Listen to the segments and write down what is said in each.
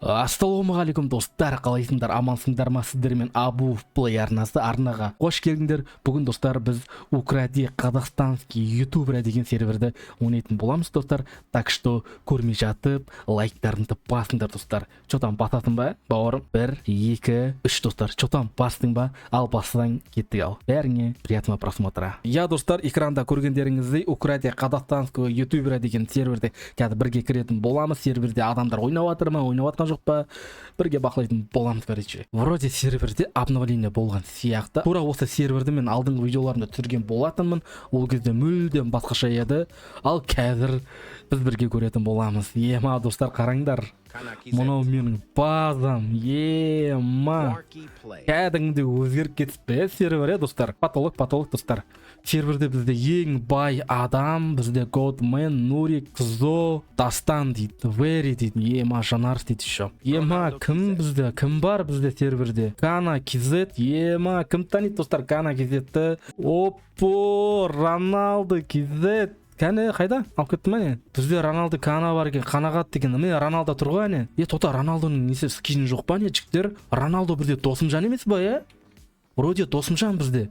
Ассалаумағалейкум достар, қалайсыңдар, амансыңдар ма? Сіздермен Абуов Плей арнасы арнаға қош келдіңдер. Бүгін достар біз Укради Казахстанский ютубера деген серверді ойнайтын боламыз достар. Так что көрмей жатып лайктарыңды басыңдар достар. Чотан басасың ба бауырым? 1, 2, 3 достар. Чотан бастың ба? Ал бассаң кеттік ал. Бәріңе приятного просмотра. Я достар, экранда көргендеріңіздей Укради Казахстанский ютубера деген серверде қазір бірге кіретін боламыз. Серверде адамдар ойнап жатыр ма, ойнап жатқан жоқ па, бірге бақылайтын боламыз. Короче, вроде серверде обновление болған сияқты. Тура осы серверді мен алдыңғы видеоларымда түсірген болатынмын. Ол кезде мүлдем басқаша еді. Ал қазір біз бірге көретін боламыз. Ема достар, қараңдар. Мұнау менің базам. Ема. Кәдімгі өзгеріп кетіпті сервер, достар. Патолог достар. Серверде бізде ең бай адам, бізде Godman, Нурик, Зо, Дастан дейді, Вери дейді, ема Жанар дейді еще. Ема кім бізде, кім бар бізде серверде? Кана Кизет, ема кім таниды достар Кана Кизетті? Опо, Роналдо Кизет. Кәне қайда? Алып кетті ма не? Бізде Роналдо Кана бар екен, қанағат деген. Міне Роналдо тұр ғой не? Тота Роналдоның несі скин жоқ па не, жігіттер? Роналдо бірде Досымжан емес ба, Вроде Досымжан бізде.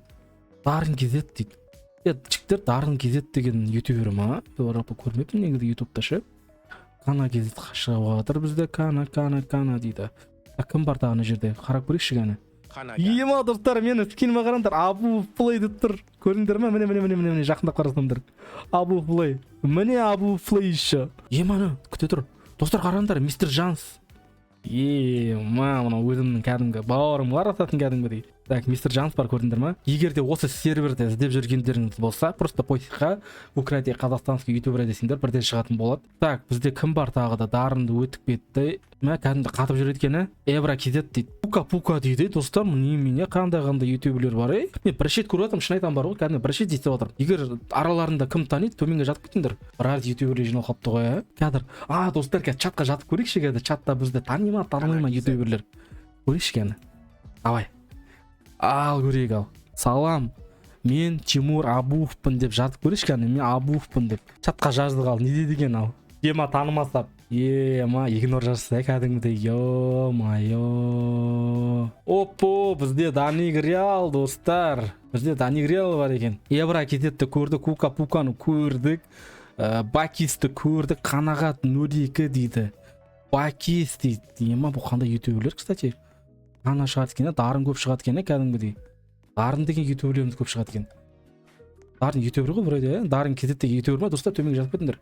Дарын Кизет дейді. Жігіттер, Дарын Кизет деген ютубер ма? Көрмеппін негізі ютубта ше. Кана Кизет шығып жатыр бізде. Кана дейді. Кім бар тағына жерде? Қарап көрейікші кәне. Ема достар, мені скиніме қараңдар. Абуов Плей деп тұр. Көріңдер ма? Міне жақындап қарасаңдар. Абуов Плей. Міне Абуов Плей еще. Еманы күте тұр. Достар қараңдар, мистер Жанс. Ема, мына өзімнің кәдімгі бауырым бар ататын кәдімгідей. Так, мистер Жанс бар, көрдіңдер ма? Егер де осы серверді іздеп жүргендеріңіз болса, просто поисқа Укради Казахстанский ютубер десеңдер бірден шығатын болады. Так, бізде кім бар тағы да? Дарынды өтіп кетті. Кәдімгі қатып жүреді екен, Эбра Кизет дейді. Пука дейді, достар. Немене қандай ютуберлер бар, Мен бір көріп жатырмын, шын айтам бар ғой, кәдімгі бір шет естіп жатырмын. Егер араларында кім таниды, төменге жатып кетіңдер. Біраз ютуберлер жиналып қалыпты ғой, Қазір. Достар, чатқа жатып көрейікші қазір. Чатта бізді танимай ма, танымай ма ютуберлер? Көрейікші кәне. Давай. Ал көрейік ал. Салам, мен Тимур Абуовпын деп жатып көрейікші кәне. Мен Абуовпын деп. Чатқа жаздық ал. Не дейді екен ал? Ема танымасап. Ема игнор жазса кәдімгідей. Йо-майо. Опо, бізде Даник Реал достар. Бізде Даник Реал бар екен. Эбра Кизетті көрдік, Пуканы көрдік, Бакисті көрдік, Қанағат 02 дейді. Бакис дейді. Ема бұл қандай ютуберлер, кстати. Қана шығады екен, Дарын көп шығады екен, кәдімгідей. Дарын деген ютуберлеріміз көп шығады екен. Дарын ютубер ғой вроде, Дарын Кизет деген ютубер ма? Достар, төменге жазып кетіңдер.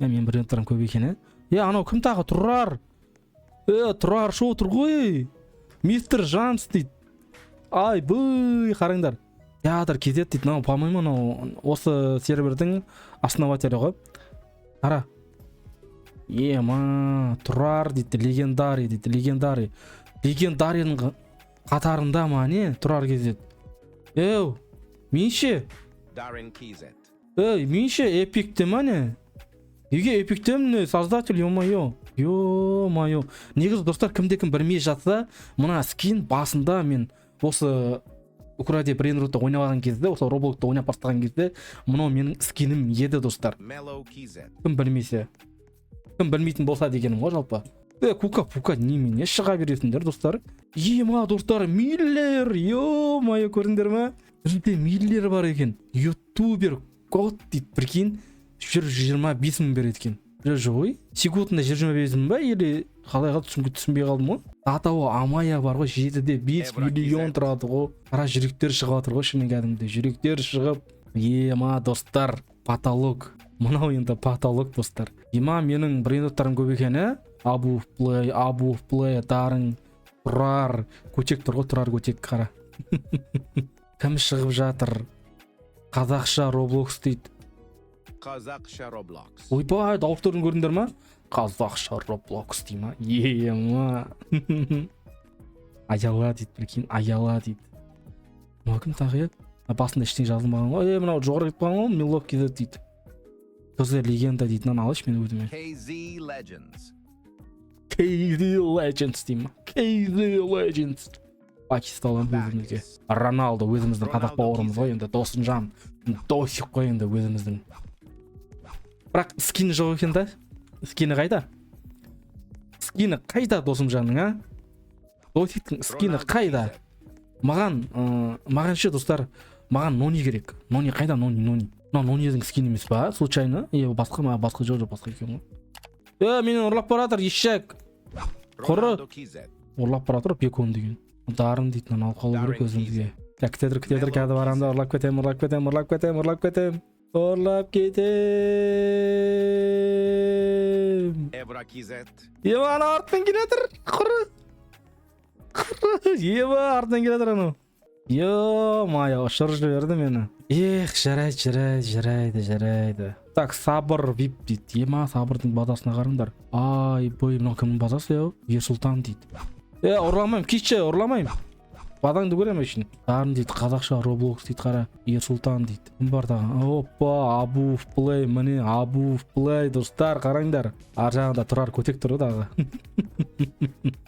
Мен бірден тұрам көп екен, анау кім тағы? Тұрар. Тұрар шоу тұр ғой. Мистер Жанс дейді. Ай, бұй, қараңдар. Театр Кизет дейді. По-моему, осы сервердің основателі ғой. Қара. Ема, Тұрар дейді. Легендарий дейді. Легендарийның қатарында ма не? Тұрар Кизет. Менше? Менше эпикте ма не? Еге эпиктемне создатель, ё-моё. Негізі достар, кімде-кім білмей жатса, мына скин басында мен осы Укради Брейнрутта ойнаған кезде, осы Роблокта ойнап бастаған кезде, мынау менің скинім еді достар. Кім білмейсе. Кім білмейтін болса дегенім ғой жалпы. Пука немене шыға бересіңдер достар? Ема достар, Миллер, ё-моё, көрдіңдер ма? Бізде Миллер бар екен. Ютубер код дейді, прикинь. 25 мың береді екен. Жой? Секундында 25 мың ба? Или қалайға түсінбей қалдым ғой? Атауы Амая бар ғой, 7-де 5 миллион тұрады ғой. Қара жүректер шығып жатыр ғой, шыны кәдімгідей. Жүректер шығып. Ема достар, патолог. Мынау енді патолог достар. Ема менің брейндоттарым көп екен, Абуов Плей, Дарын, Тұрар. Көтек тұр ғой, Тұрар көтек, қара. Кім шығып жатыр? Қазақша Roblox дейді. Қазақша Roblox. Ойбай, дауыстарын көрдіңдер ма? Қазақша Roblox дей ма? Ема. Аяла дейді, прикинь, аяла дейді. Мына кім тағы еді? Басында ештеңе жазылмаған ғой. Мынау жоғары кетіп қалған ғой, Милов Кизет дейді. Көзі легенда дейді, алайшы мен өзіме. KZ Legends дей ма? KZ Legends. Пакистан өзімізге. Роналдо өзіміздің қазақ бауырымыз ғой, енді Досымжан. Досик қой енді өзіміздің. Бірақ скин жоқ екен да? Скині қайда? скині қайда досымжанның, а? Досиктің скині қайда? Маған ше достар, маған нони керек. Нони қайда, нони? Нонидің скині емес па? Случайно? Басқа ма? Басқа жоқ, басқа екен ғой. Менен ұрлап баратыр, ешек. Құры. Ұрлап баратыр, бекон деген. Дарын дейтін алып қалу керек өзімізге. Кетедір, кәді барамда, ұрлап кетем. Ана артынан келетір, құры. Артынан келетір анау. Мая, ұшыр жіберді мені. Жарайды. Так, сабыр вип дейді. Сабырдың базасына қарыңдар. Ай, бой, мынау кімнің базасы, Ерсұлтан дейді. Ұрламайым, кешше, ұрламайым. Бадаңды көрем үшін. Дарын дейді, қазақша Roblox дейді, қара. Ерсұлтан дейді. Кім бар таған? Опа, Абуов плей, міне, Абуов плей, достар, қараңдар. Ар жағында Тұрар көтек тұр дағы.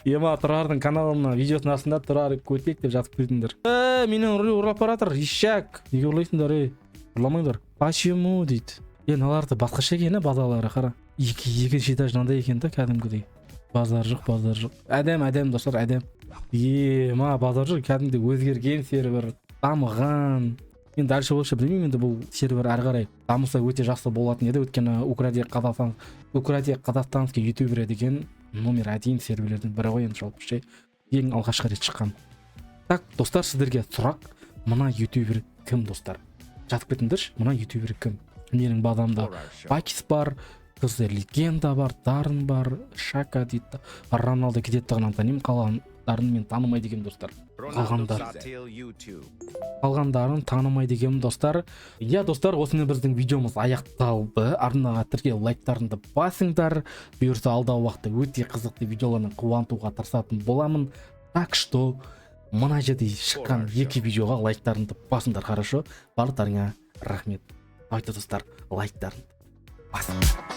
Тұрардың каналына, видеосын астында Тұрар көтек деп жазып көрдіңдер. Менен ұрлап баратыр, ешек. Неге ұрлайсыңдар, ұрламаңдар. Почему дейді. Наларды басқаша екен, базалары қара. Екінші этаж мынандай екен да, кәдімгідей. Базар жоқ. Әдем достар, әдем. Базар жоқ, кәдімгідей өзгерген сервер, дамыған. Мен дальше болшы білмеймін, енді бұл сервер әрі қарай дамыса өте жақсы болатын еді. Өйткені украдия қазақстанский ютубер деген номер один серверлердің бірі ғой, енді жалпы ше ең алғашқы рет шыққан. Так, достар, сіздерге сұрақ, мына ютубер кім, достар? Жатып кетіңдерші, мына ютубер кім? Менің базамда Пакис бар, Кыз Легенда бар, Дарын бар, Шака дейді. Роналдо кетеді тағынан танимын, қалғандарын мен танымай деген достар. Қалғандарын танымай деген достар. Достар, осыны біздің видеомыз аяқталды. Арнаға тірке лайктарыңды басыңдар. Бұйырса алдағы уақытта өте қызықты видеоларын қуантуға тырысатын боламын. Так что мына жерде шыққан екі видеоға лайктарыңды басыңдар, хорошо? Барлықтарыңа рахмет. Айтты достар, лайктарын басыңдар.